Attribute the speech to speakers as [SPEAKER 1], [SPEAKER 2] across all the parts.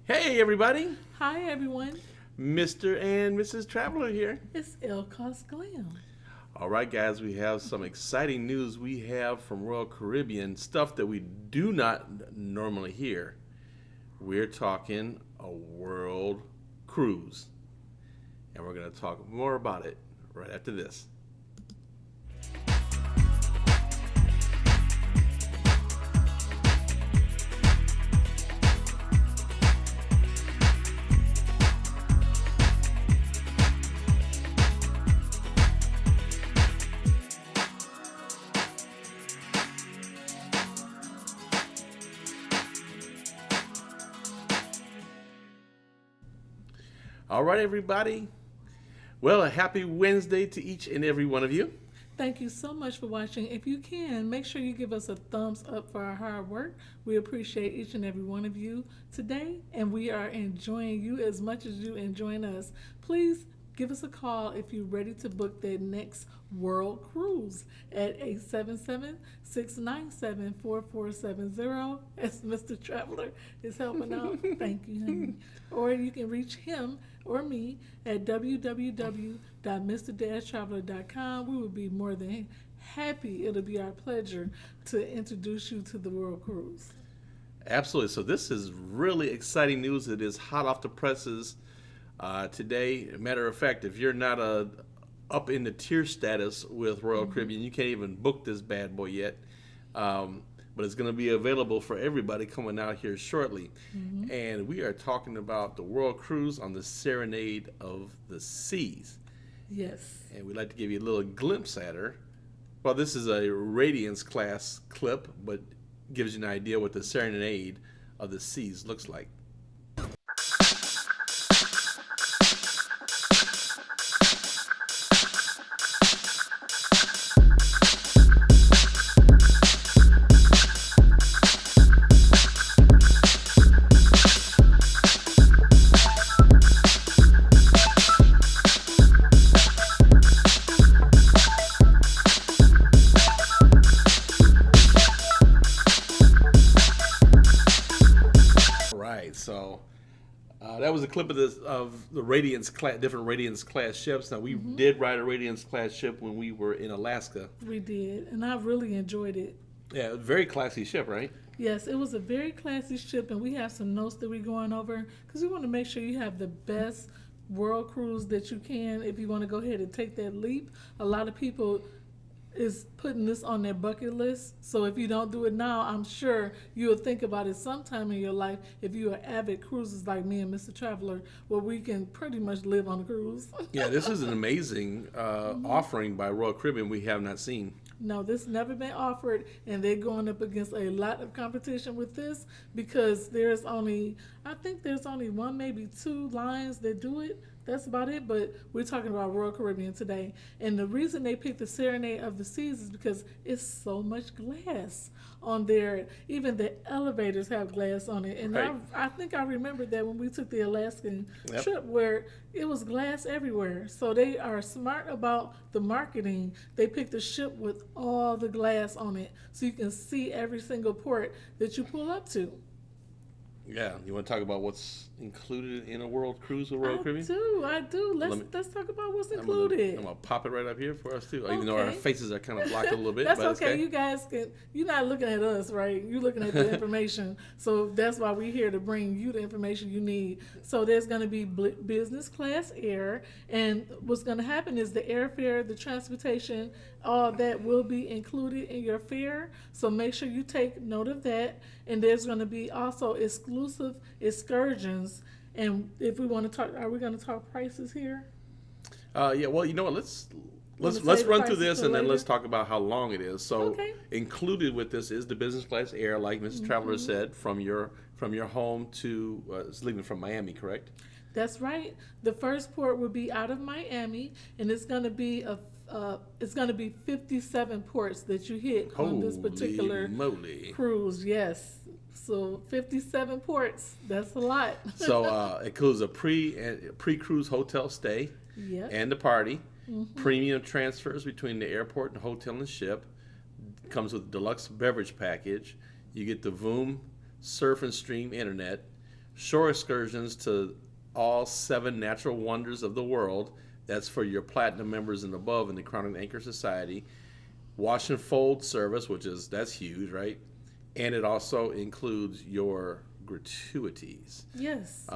[SPEAKER 1] Hey everybody,
[SPEAKER 2] Hi everyone,
[SPEAKER 1] Mr. and Mrs. Traveler here.
[SPEAKER 2] it's Elcos Glam.
[SPEAKER 1] All right, guys, we have some exciting news we have from Royal Caribbean, stuff that we do not normally hear. We're talking a world cruise, and we're going to talk more about it right after this. All right, everybody. Well, a happy Wednesday to each and every one of you.
[SPEAKER 2] Thank you so much for watching. If you can, make sure you give us a thumbs up for our hard work. We appreciate each and every one of you today, and we are enjoying you as much as you enjoying us. Please give us a call if you're ready to book that next world cruise at 877-697-4470, as Mr. Traveler is helping out. Thank you, honey. Or you can reach him or me at www.mr-traveler.com. We would be more than happy. It'll be our pleasure to introduce you to the world cruise.
[SPEAKER 1] Absolutely. So this is really exciting news. It is hot off the presses today. Matter of fact, if you're not up in the tier status with Royal Caribbean, you can't even book this bad boy yet. But it's going to be available for everybody coming out here shortly. And we are talking about the world cruise on the Serenade of the Seas.
[SPEAKER 2] Yes.
[SPEAKER 1] And we'd like to give you a little glimpse at her. Well, this is a Radiance class clip, but gives you an idea what the Serenade of the Seas looks like. So that was a clip of the Radiance class, different Radiance class ships. Now we did ride a Radiance class ship when we were in Alaska.
[SPEAKER 2] We did, and I really enjoyed it.
[SPEAKER 1] Yeah, very classy ship, right?
[SPEAKER 2] Yes, it was a very classy ship, and we have some notes that we're going over because we want to make sure you have the best world cruise that you can if you want to go ahead and take that leap. A lot of people is putting this on their bucket list. So if you don't do it now, I'm sure you'll think about it sometime in your life if you are avid cruisers like me and Mr. Traveler, where we can pretty much live on a cruise.
[SPEAKER 1] Yeah, this is an amazing offering by Royal Caribbean we have not seen.
[SPEAKER 2] No, this never been offered, and they're going up against a lot of competition with this because I think there's only one, maybe two lines that do it. That's about it, but we're talking about Royal Caribbean today. And the reason they picked the Serenade of the Seas is because it's so much glass on there. Even the elevators have glass on it. And
[SPEAKER 1] Right.
[SPEAKER 2] I think I remembered that when we took the Alaskan
[SPEAKER 1] Yep.
[SPEAKER 2] trip where it was glass everywhere. So they are smart about the marketing. They picked a ship with all the glass on it so you can see every single port that you pull up to.
[SPEAKER 1] Yeah, you want to talk about what's included in a world cruise with Royal Caribbean?
[SPEAKER 2] I do. Let's talk about what's included.
[SPEAKER 1] I'm gonna pop it right up here for us too. Even though our
[SPEAKER 2] Okay.
[SPEAKER 1] faces are kind of blocked a little bit.
[SPEAKER 2] That's
[SPEAKER 1] but it's
[SPEAKER 2] okay. You guys can. You're not looking at us, right? You're looking at the information. So that's why we're here to bring you the information you need. So there's going to be business class air, and what's going to happen is the airfare, the transportation, all that will be included in your fare. So make sure you take note of that. And there's going to be also exclusive excursions. And if we want to talk, are we going to talk prices here?
[SPEAKER 1] Yeah, well, you know what? Let's
[SPEAKER 2] Wanna
[SPEAKER 1] let's
[SPEAKER 2] save
[SPEAKER 1] run
[SPEAKER 2] prices
[SPEAKER 1] through this
[SPEAKER 2] for
[SPEAKER 1] and then
[SPEAKER 2] later?
[SPEAKER 1] let's talk about how long it is. So
[SPEAKER 2] Okay.
[SPEAKER 1] included with this is the business class air, like Mrs. Traveler said, from your home to it's leaving from Miami, correct?
[SPEAKER 2] That's right. The first port will be out of Miami, and it's going to be 57 ports that you hit on this particular
[SPEAKER 1] Holy moly!
[SPEAKER 2] cruise. Yes, so 57 ports. That's a lot.
[SPEAKER 1] So it includes a pre-cruise hotel stay
[SPEAKER 2] Yep.
[SPEAKER 1] and the party, premium transfers between the airport and hotel and ship. Comes with a deluxe beverage package. You get the Voom surf and stream internet, shore excursions to all 7 natural wonders of the world. That's for your platinum members and above in the Crown and Anchor Society. Wash and fold service, that's huge, right? And it also includes your gratuities.
[SPEAKER 2] Yes.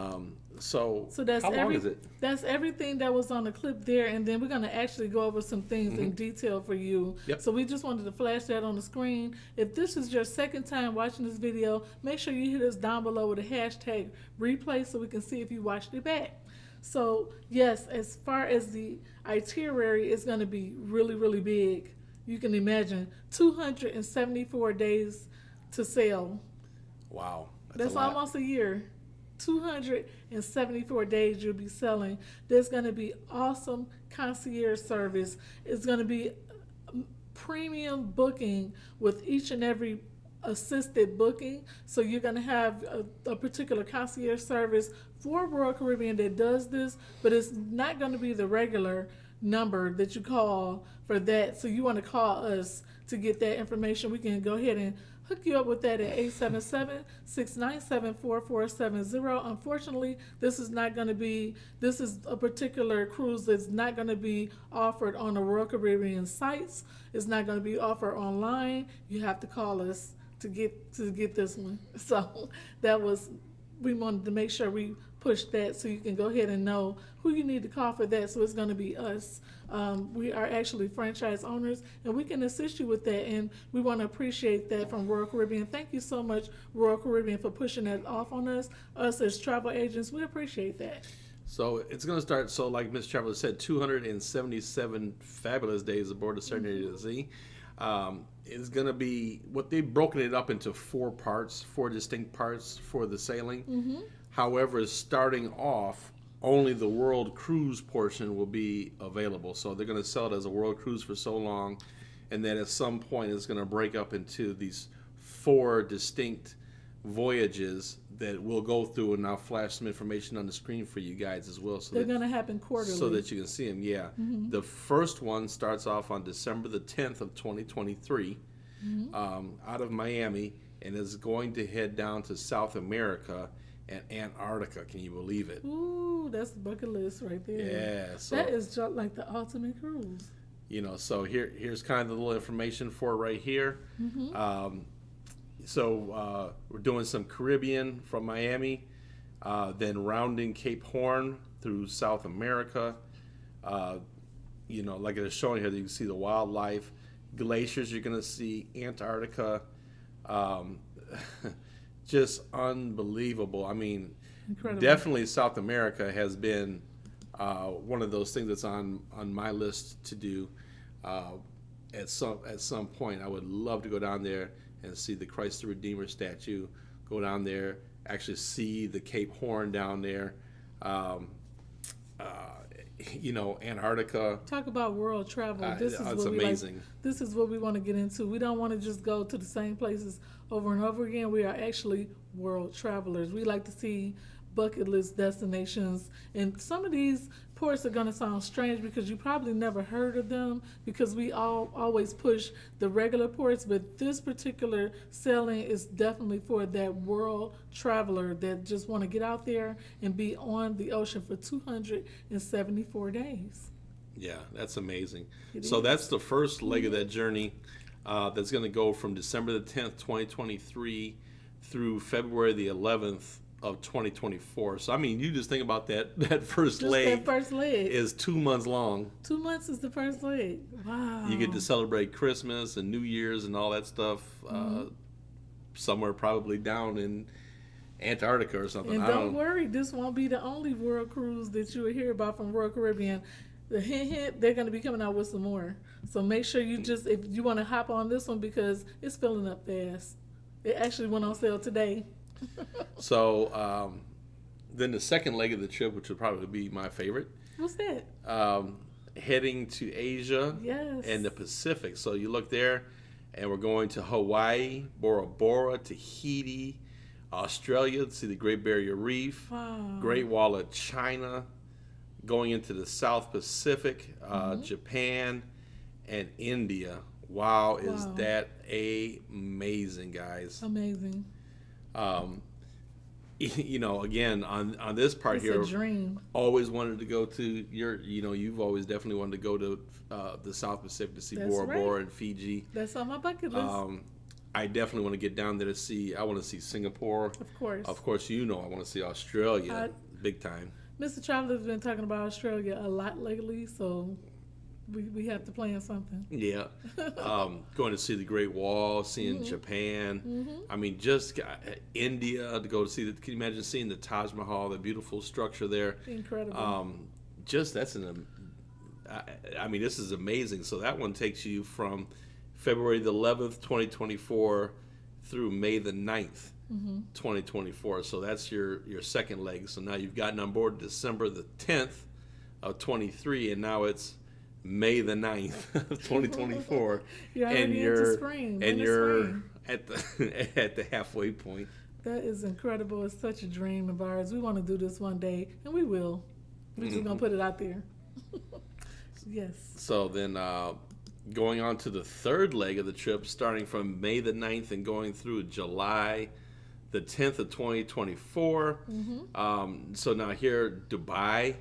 [SPEAKER 1] So
[SPEAKER 2] that's
[SPEAKER 1] how long is it?
[SPEAKER 2] That's everything that was on the clip there, and then we're going to actually go over some things in detail for you.
[SPEAKER 1] Yep.
[SPEAKER 2] So we just wanted to flash that on the screen. If this is your second time watching this video, make sure you hit us down below with a hashtag replay so we can see if you watched it back. So yes, as far as the itinerary, it's going to be really, really big. You can imagine 274 days to sail.
[SPEAKER 1] Wow.
[SPEAKER 2] That's almost a year. 274 days you'll be selling. There's going to be awesome concierge service. It's going to be premium booking with each and every assisted booking. So you're going to have a particular concierge service for Royal Caribbean that does this, but it's not going to be the regular number that you call for that. So you want to call us to get that information. We can go ahead and hook you up with that at 877-697-4470. Unfortunately, this is a particular cruise that's not going to be offered on the Royal Caribbean sites. It's not going to be offered online. You have to call us to get this one. So we wanted to make sure we push that so you can go ahead and know who you need to call for that. So it's going to be us. We are actually franchise owners, and we can assist you with that, and we want to appreciate that from Royal Caribbean. Thank you so much, Royal Caribbean, for pushing that off on us. Us as travel agents, we appreciate that.
[SPEAKER 1] So it's going to start, like Ms. Traveler said, 277 fabulous days aboard the Serenade of the Sea. It's going to be, they've broken it up into 4 distinct parts for the sailing. However, starting off, only the World Cruise portion will be available. So they're going to sell it as a World Cruise for so long, and then at some point it's going to break up into these 4 distinct voyages that we'll go through, and I'll flash some information on the screen for you guys as well. So
[SPEAKER 2] they're going to happen quarterly.
[SPEAKER 1] So that you can see them, yeah. The first one starts off on December the 10th of 2023 out of Miami, and is going to head down to South America and Antarctica. Can you believe it?
[SPEAKER 2] Ooh, that's the bucket list right there.
[SPEAKER 1] Yeah. So
[SPEAKER 2] that is just like the ultimate cruise.
[SPEAKER 1] So here's kind of the little information for it right here. So we're doing some Caribbean from Miami, then rounding Cape Horn through South America. Like it's showing here, you can see the wildlife, glaciers. You're gonna see Antarctica. Just unbelievable. I mean, incredible. Definitely South America has been one of those things that's on my list to do at some point. I would love to go down there and see the Christ the Redeemer statue, go down there, actually see the Cape Horn down there, Antarctica.
[SPEAKER 2] Talk about world travel.
[SPEAKER 1] It's amazing.
[SPEAKER 2] This is what we want to get into. We don't want to just go to the same places over and over again. We are actually world travelers. We like to see bucket list destinations, and some of these ports are going to sound strange because you probably never heard of them, because we always push the regular ports, but this particular sailing is definitely for that world traveler that just want to get out there and be on the ocean for 274 days.
[SPEAKER 1] Yeah, that's amazing. So that's the first leg of that journey that's going to go from December the 10th, 2023 through February the 11th of 2024. So I mean, you just think about that first leg.
[SPEAKER 2] That first leg
[SPEAKER 1] is 2 months long.
[SPEAKER 2] 2 months is the first leg. Wow.
[SPEAKER 1] You get to celebrate Christmas and New Year's and all that stuff somewhere probably down in Antarctica or something.
[SPEAKER 2] And don't worry, this won't be the only world cruise that you will hear about from Royal Caribbean. The hint, they're going to be coming out with some more. So make sure you if you want to hop on this one, because it's filling up fast. It actually went on sale today.
[SPEAKER 1] So then the second leg of the trip, which would probably be my favorite.
[SPEAKER 2] What's that?
[SPEAKER 1] Heading to Asia and the Pacific. So you look there, and we're going to Hawaii, Bora Bora, Tahiti, Australia to see the Great Barrier Reef, Great Wall of China, going into the South Pacific, Japan, and India. Wow, is that amazing, guys.
[SPEAKER 2] Amazing.
[SPEAKER 1] again on this part
[SPEAKER 2] It's
[SPEAKER 1] here,
[SPEAKER 2] a dream.
[SPEAKER 1] always wanted to go to you've always definitely wanted to go to the South Pacific to see
[SPEAKER 2] That's
[SPEAKER 1] Bora
[SPEAKER 2] right.
[SPEAKER 1] Bora and Fiji.
[SPEAKER 2] That's on my bucket list.
[SPEAKER 1] I definitely want to get down there to see. I want to see Singapore.
[SPEAKER 2] Of course.
[SPEAKER 1] Of course, I want to see Australia big time.
[SPEAKER 2] Mr. Traveler's been talking about Australia a lot lately, so we have to plan something.
[SPEAKER 1] Yeah, going to see the Great Wall, seeing Japan. I mean, just India to go to see. Can you imagine seeing the Taj Mahal, the beautiful structure there?
[SPEAKER 2] Incredible.
[SPEAKER 1] Just that's I mean, this is amazing. So that one takes you from February the 11th, 2024 through May the 9th, 2024. So that's your second leg. So now you've gotten on board December the 10th of 23, and now it's May the 9th of 2024.
[SPEAKER 2] You're already into spring.
[SPEAKER 1] And you're
[SPEAKER 2] spring.
[SPEAKER 1] at the halfway point.
[SPEAKER 2] That is incredible. It's such a dream of ours. We want to do this one day, and we will. We're just going to put it out there. Yes.
[SPEAKER 1] So then going on to the third leg of the trip, starting from May the 9th and going through July the 10th of 2024. So now here, Dubai,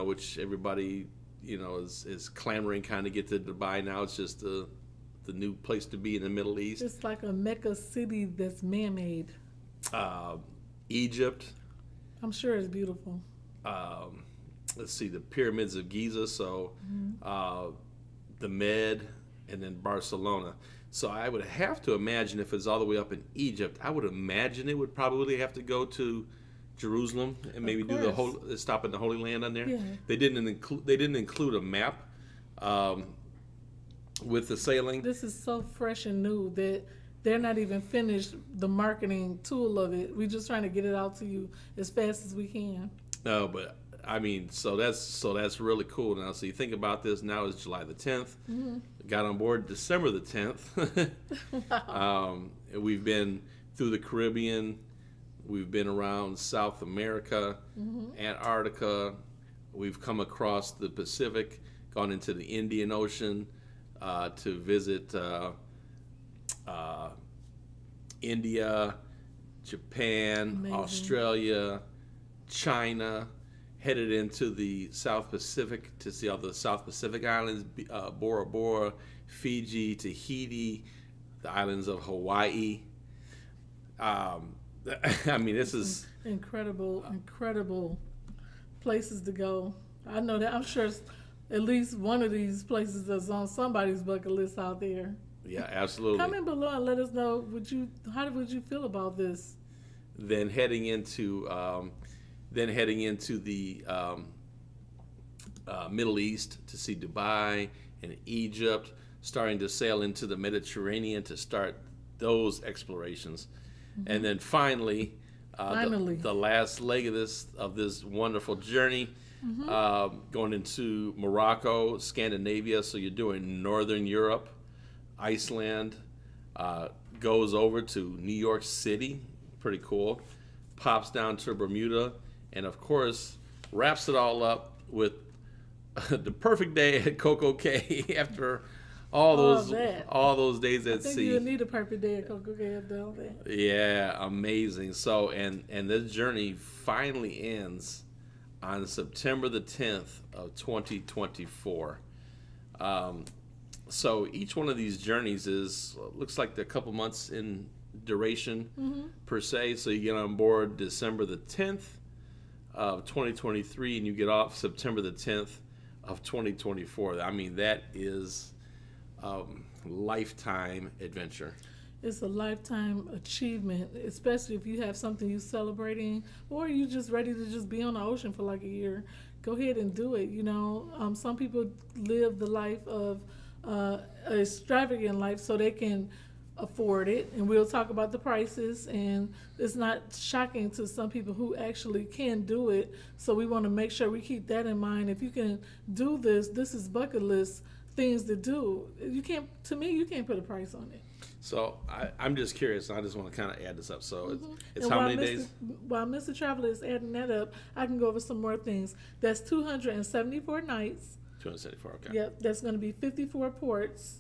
[SPEAKER 1] which everybody, is clamoring kind of get to Dubai now. It's just the new place to be in the Middle East.
[SPEAKER 2] It's like a Mecca city that's man-made.
[SPEAKER 1] Egypt.
[SPEAKER 2] I'm sure it's beautiful.
[SPEAKER 1] Let's see, the pyramids of Giza, so the Med, and then Barcelona. So I would have to imagine if it's all the way up in Egypt, I would imagine it would probably have to go to Jerusalem and maybe do the stop in the Holy Land on there.
[SPEAKER 2] Yeah.
[SPEAKER 1] They didn't include a map with the sailing.
[SPEAKER 2] This is so fresh and new that they're not even finished the marketing tool of it. We're just trying to get it out to you as fast as we can.
[SPEAKER 1] No, but I mean, so that's really cool. Now, so you think about this. Now it's July the 10th. Got on board December the 10th.
[SPEAKER 2] Wow.
[SPEAKER 1] We've been through the Caribbean. We've been around South America, Antarctica. We've come across the Pacific, gone into the Indian Ocean to visit India, Japan,
[SPEAKER 2] Amazing.
[SPEAKER 1] Australia, China, headed into the South Pacific to see all the South Pacific islands, Bora Bora, Fiji, Tahiti, the islands of Hawaii. I mean, this is
[SPEAKER 2] incredible places to go. I know that. I'm sure at least one of these places is on somebody's bucket list out there.
[SPEAKER 1] Yeah, absolutely.
[SPEAKER 2] Comment below and let us know how would you feel about this?
[SPEAKER 1] Then heading into the Middle East to see Dubai and Egypt, starting to sail into the Mediterranean to start those explorations, and then finally, the last leg of this wonderful journey, going into Morocco, Scandinavia. So you're doing Northern Europe, Iceland, goes over to New York City, pretty cool, pops down to Bermuda, and of course wraps it all up with the perfect day at Coco Cay after all those days at
[SPEAKER 2] I think
[SPEAKER 1] sea.
[SPEAKER 2] you need a perfect day at Coco Cay after all that.
[SPEAKER 1] Yeah, amazing. So and this journey finally ends on September the 10th of 2024. So each one of these journeys looks like they're a couple months in duration per se. So you get on board December the 10th of 2023 and you get off September the 10th of 2024. I mean, that is a lifetime adventure.
[SPEAKER 2] It's a lifetime achievement, especially if you have something you're celebrating or you just ready to just be on the ocean for like a year. Go ahead and do it. Some people live the life of an extravagant life so they can afford it, and we'll talk about the prices, and it's not shocking to some people who actually can do it. So we want to make sure we keep that in mind. If you can do this is bucket list things to do. You can't put a price on it.
[SPEAKER 1] So I'm just curious. I just want to kind of add this up. So it's
[SPEAKER 2] and
[SPEAKER 1] how many days?
[SPEAKER 2] While Mr. Traveler is adding that up, I can go over some more things. That's 274 nights.
[SPEAKER 1] 274. Okay.
[SPEAKER 2] Yep, that's going to be 54 ports.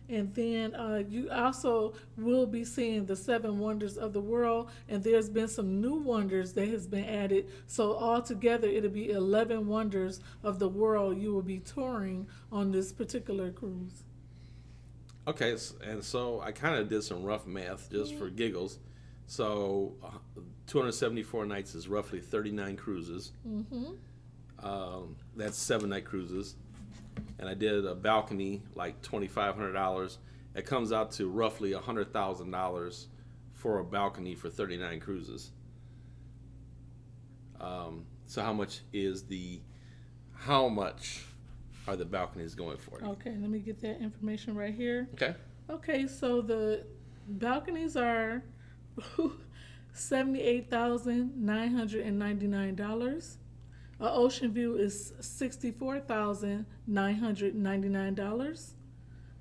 [SPEAKER 2] And then you also will be seeing the 7 wonders of the world. And there's been some new wonders that has been added. So altogether, it'll be 11 wonders of the world you will be touring on this particular cruise.
[SPEAKER 1] Okay, and so I kind of did some rough math just for giggles. So 274 nights is roughly 39 cruises. That's 7-night cruises. And I did a balcony, like $2,500. It comes out to roughly $100,000 for a balcony for 39 cruises. So how much are the balconies going for?
[SPEAKER 2] Okay, let me get that information right here.
[SPEAKER 1] Okay.
[SPEAKER 2] Okay, so the balconies are $78,999. An ocean view is $64,999.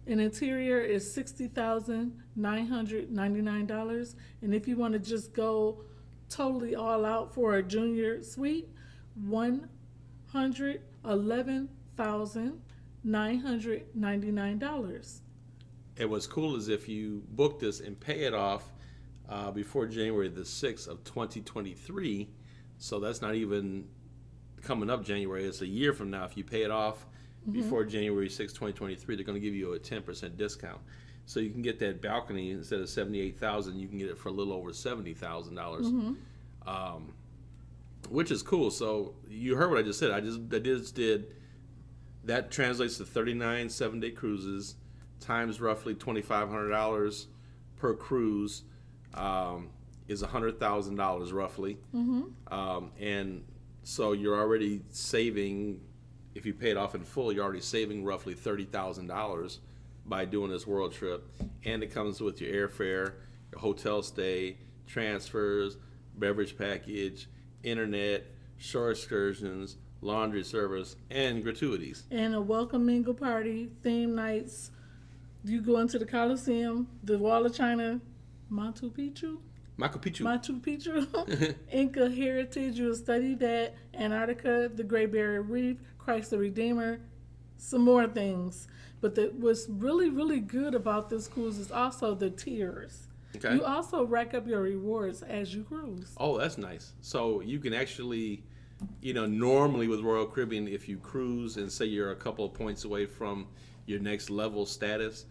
[SPEAKER 2] An interior is $60,999. And if you want to just go totally all out for a junior suite, $111,999.
[SPEAKER 1] And what's cool is if you book this and pay it off before January the 6th of 2023, so that's not even coming up January, it's a year from now. If you pay it off before January 6th, 2023, they're going to give you a 10% discount. So you can get that balcony instead of $78,000, you can get it for a little over $70,000, which is cool. So you heard what I just said. I just did that. Translates to 39 7-day cruises times roughly $2,500 per cruise is $100,000 roughly, and so you're already saving. If you pay it off in full, you're already saving roughly $30,000 by doing this world trip. And it comes with your airfare, your hotel stay, transfers, beverage package, internet, shore excursions, laundry service, and gratuities.
[SPEAKER 2] And a welcome mingle party, theme nights. You go into the Coliseum, the Wall of China, Machu Picchu, Inca heritage. You'll study that, Antarctica, the Great Barrier Reef, Christ the Redeemer, some more things. But what's really, really good about this cruise is also the tiers.
[SPEAKER 1] Okay.
[SPEAKER 2] You also rack up your rewards as you cruise.
[SPEAKER 1] Oh, that's nice. So you can actually, normally with Royal Caribbean, if you cruise and say you're a couple of points away from your next level status,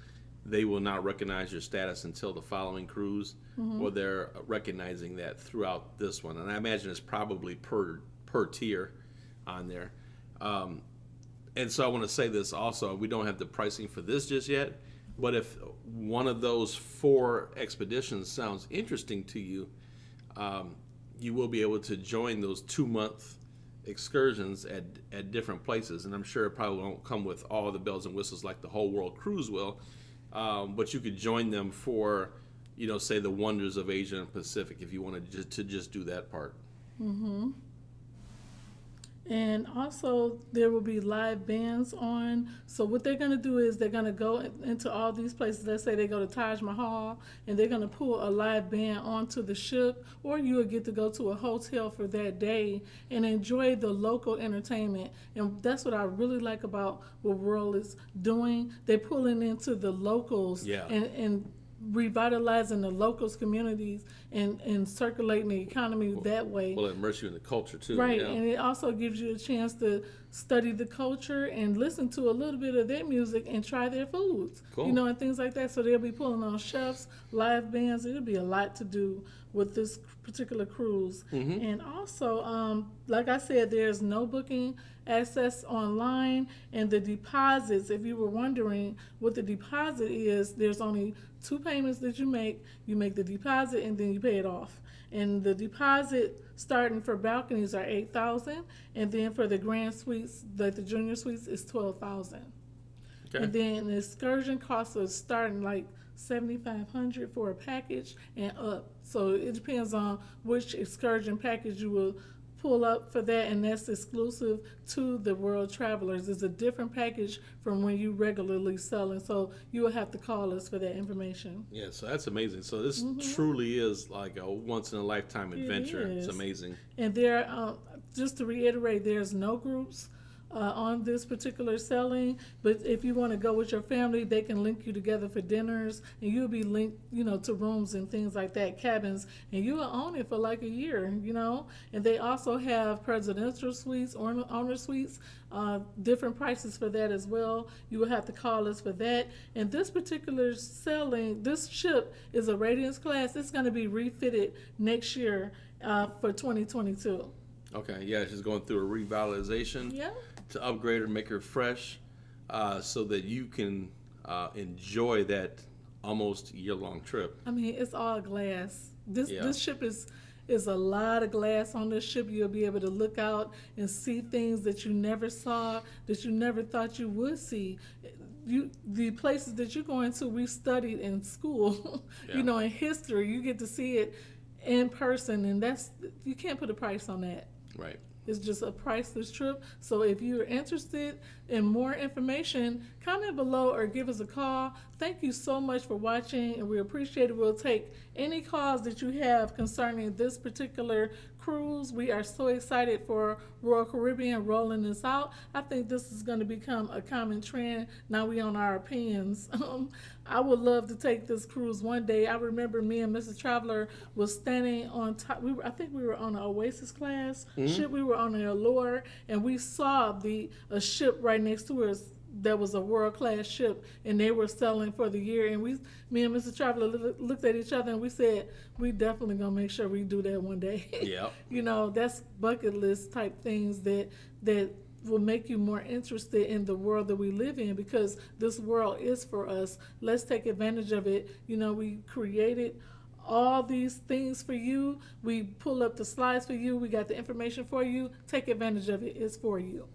[SPEAKER 1] they will not recognize your status until the following cruise, or they're recognizing that throughout this one. And I imagine it's probably per tier on there. And so I want to say this also, we don't have the pricing for this just yet, but if one of those 4 expeditions sounds interesting to you, you will be able to join those 2-month excursions at different places. And I'm sure it probably won't come with all the bells and whistles like the whole world cruise will, but you could join them for, say the wonders of Asia and Pacific if you wanted to just do that part.
[SPEAKER 2] And also there will be live bands on. So what they're going to do is they're going to go into all these places. Let's say they go to Taj Mahal and they're going to pull a live band onto the ship, or you will get to go to a hotel for that day and enjoy the local entertainment. And that's what I really like about what World is doing. They're pulling into the locals and revitalizing the locals communities and circulating the economy that way.
[SPEAKER 1] Well, it immerse you in the culture too.
[SPEAKER 2] Right, and it also gives you a chance to study the culture and listen to a little bit of their music and try their foods.
[SPEAKER 1] Cool.
[SPEAKER 2] And things like that. So they'll be pulling on chefs, live bands. It'll be a lot to do with this particular cruise. And also, like I said, there's no booking access online, and the deposits, if you were wondering what the deposit is, there's only 2 payments that you make. You make the deposit and then you pay it off. And the deposit starting for balconies are $8,000, and then for the grand suites, like the junior suites, is $12,000.
[SPEAKER 1] Okay.
[SPEAKER 2] And then the excursion costs are starting like $7,500 for a package and up. So it depends on which excursion package you will pull up for that, and that's exclusive to the World Travelers. It's a different package from when you regularly sell it, so you will have to call us for that information.
[SPEAKER 1] Yeah, so that's amazing. So this truly is like a once-in-a-lifetime adventure. It's amazing.
[SPEAKER 2] And there, just to reiterate, there's no groups on this particular selling. But if you want to go with your family, they can link you together for dinners, and you'll be linked, to rooms and things like that, cabins, and you will own it for like a year, And they also have presidential suites, owner suites, different prices for that as well. You will have to call us for that. And this particular this ship is a Radiance class. It's going to be refitted next year for 2022.
[SPEAKER 1] Okay, yeah, she's going through a revitalization to upgrade her, make her fresh, so that you can enjoy that almost year-long trip.
[SPEAKER 2] I mean, it's all glass. This ship is a lot of glass on this ship. You'll be able to look out and see things that you never saw, that you never thought you would see. The places that you're going to, we studied in school, in history. You get to see it in person, and you can't put a price on that.
[SPEAKER 1] Right.
[SPEAKER 2] It's just a priceless trip. So if you're interested in more information, comment below or give us a call. Thank you so much for watching, and we appreciate it. We'll take any calls that you have concerning this particular cruise. We are so excited for Royal Caribbean rolling this out. I think this is going to become a common trend. Now we on our opinions. I would love to take this cruise one day. I remember me and Mrs. Traveler was standing on top. I think we were on an Oasis class ship. We were on an Allure, and we saw a ship right next to us that was a world-class ship, and they were selling for the year. And me and Mr. Traveler looked at each other, and we said, we definitely gonna make sure we do that one day.
[SPEAKER 1] Yeah.
[SPEAKER 2] That's bucket list type things that will make you more interested in the world that we live in, because this world is for us. Let's take advantage of it. We created all these things for you. We pull up the slides for you. We got the information for you. Take advantage of it. It's for you.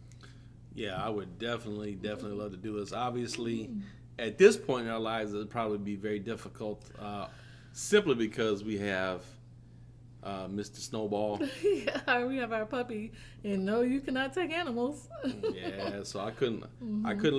[SPEAKER 1] Yeah, I would definitely love to do this. Obviously, at this point in our lives, it would probably be very difficult, simply because we have Mr. Snowball.
[SPEAKER 2] Yeah, we have our puppy, and no, you cannot take animals.
[SPEAKER 1] Yeah, so I couldn't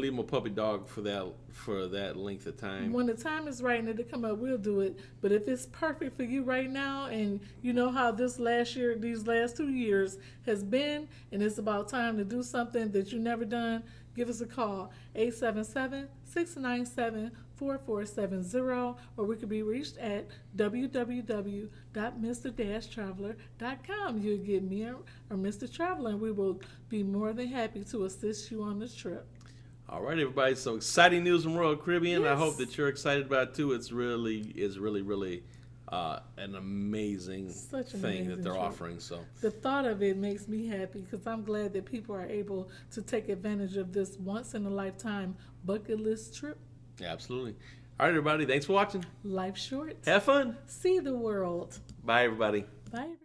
[SPEAKER 1] leave my puppy dog for that length of time.
[SPEAKER 2] When the time is right and it'll come up, we'll do it. But if it's perfect for you right now, and you know how these last 2 years has been, and it's about time to do something that you've never done, give us a call, 877-697-4470, or we could be reached at www.mr-traveler.com. You'll get me or Mr. Traveler, and we will be more than happy to assist you on this trip.
[SPEAKER 1] All right, everybody. So exciting news from Royal Caribbean.
[SPEAKER 2] Yes.
[SPEAKER 1] I hope that you're excited about it too. It's really an amazing thing that they're
[SPEAKER 2] trip.
[SPEAKER 1] offering. So
[SPEAKER 2] the thought of it makes me happy, because I'm glad that people are able to take advantage of this once in a lifetime bucket list trip.
[SPEAKER 1] yeah, absolutely. All right, everybody. Thanks for watching.
[SPEAKER 2] Life short.
[SPEAKER 1] Have fun.
[SPEAKER 2] See the world.
[SPEAKER 1] Bye, everybody.
[SPEAKER 2] Bye, everybody.